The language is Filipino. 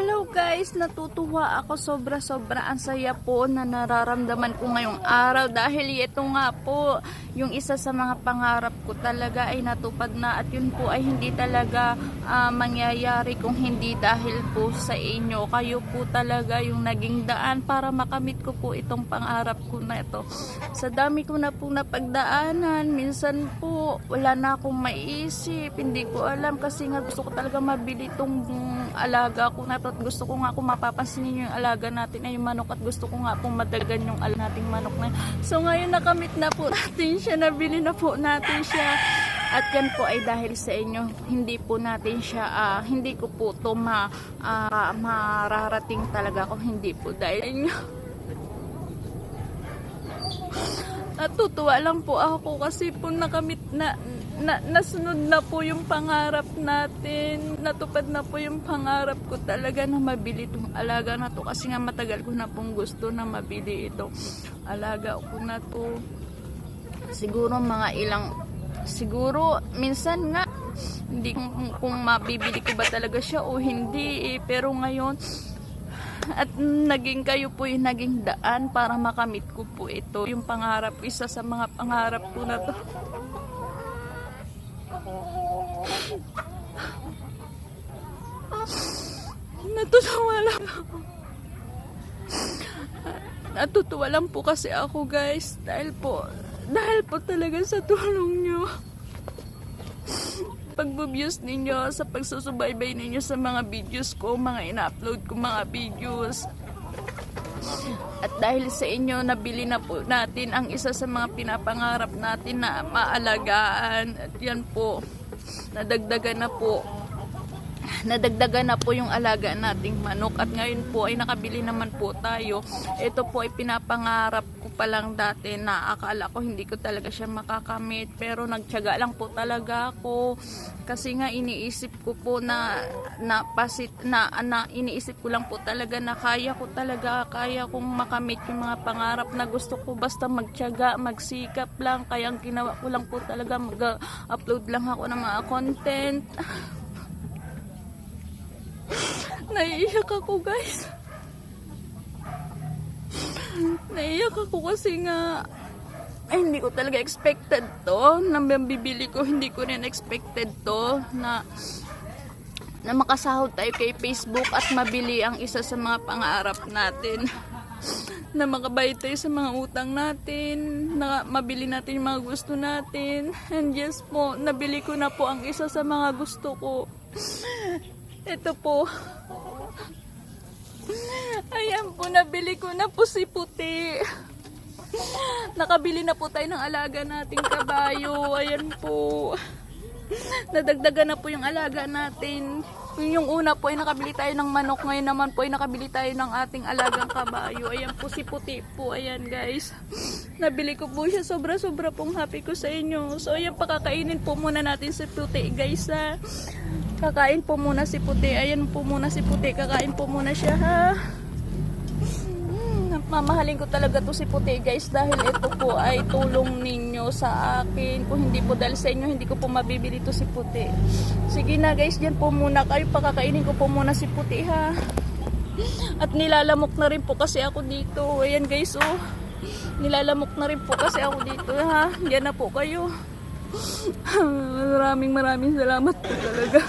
Hello guys, natutuwa ako sobra-sobra. Ang saya po na nararamdaman ko ngayong araw dahil ito nga po yung isa sa mga pangarap ko talaga ay natupad na, at yun po ay hindi talaga mangyayari kung hindi dahil po sa inyo. Kayo po talaga yung naging daan para makamit ko po itong pangarap ko na ito. Sa dami ko na po napagdaanan, minsan po wala na akong maiisip, hindi ko alam kasi nga gusto ko talaga mabili itong alaga ko na, at gusto ko nga kung mapapansin yung alaga natin ay yung manok, at gusto ko nga pong madagan yung nating manok na. So ngayon nakamit na po natin siya, nabili na po natin siya, at yan po ay dahil sa inyo. Hindi po natin siya hindi ko po to mararating talaga kung hindi po dahil inyo. Natutuwa lang po ako kasi po nakamit nasunod na po yung pangarap natin. Natupad na po yung pangarap ko talaga na mabili itong alaga na to, kasi nga matagal ko na pong gusto na mabili ito alaga ko na to. Siguro minsan nga hindi kung mabibili ko ba talaga siya o hindi pero ngayon at naging kayo po yung naging daan para makamit ko po ito, yung pangarap, isa sa mga pangarap ko na to. Natutuwa lang po kasi ako guys dahil po talaga sa tulong nyo, pag-views ninyo, sa pagsusubaybay ninyo sa mga videos ko, mga ina-upload ko mga videos. At dahil sa inyo, nabili na po natin ang isa sa mga pinapangarap natin na maalagaan. At yan po, nadagdagan na po yung alaga nating manok, at ngayon po ay nakabili naman po tayo. Ito po ay pinapangarap ko pa lang dati na akala ko hindi ko talaga siya makakamit, pero nagtiyaga lang po talaga ako kasi nga iniisip ko po iniisip ko lang po talaga na kaya kong makamit yung mga pangarap na gusto ko, basta magtiyaga, magsikap lang. Kaya ang ginawa ko lang po talaga, mag-upload lang ako ng mga content. Naiiyak ako guys. Naiiyak ako kasi nga hindi ko talaga expected to na bibili ko. Hindi ko rin expected to na makasahod tayo kay Facebook at mabili ang isa sa mga pangarap natin, na makabayad tayo sa mga utang natin, na mabili natin yung mga gusto natin. And yes po, nabili ko na po ang isa sa mga gusto ko. Ito po. Ayan po, nabili ko na po si Puti. Nakabili na po tayo ng alaga nating kabayo. Ayan po. Nadagdagan na po yung alaga natin. Yung una po ay nakabili tayo ng manok. Ngayon naman po ay nakabili tayo ng ating alagang kabayo. Ayan po si Puti po. Ayan guys. Nabili ko po siya. Sobra-sobra pong happy ko sa inyo. So ayan, pakakainin po muna natin si Puti guys ha. Kakain po muna si Puti. Ayan po muna si Puti. Kakain po muna siya ha. Mamahalin ko talaga to si Puti guys, dahil ito po ay tulong ninyo sa akin. Kung hindi po dahil sa inyo, hindi ko po mabibili to si Puti. Sige na guys, dyan po muna kayo. Pakakainin ko po muna si Puti ha. At nilalamok na rin po kasi ako dito. Ayan guys oh. Nilalamok na rin po kasi ako dito ha. Diyan na po kayo. Maraming salamat po talaga.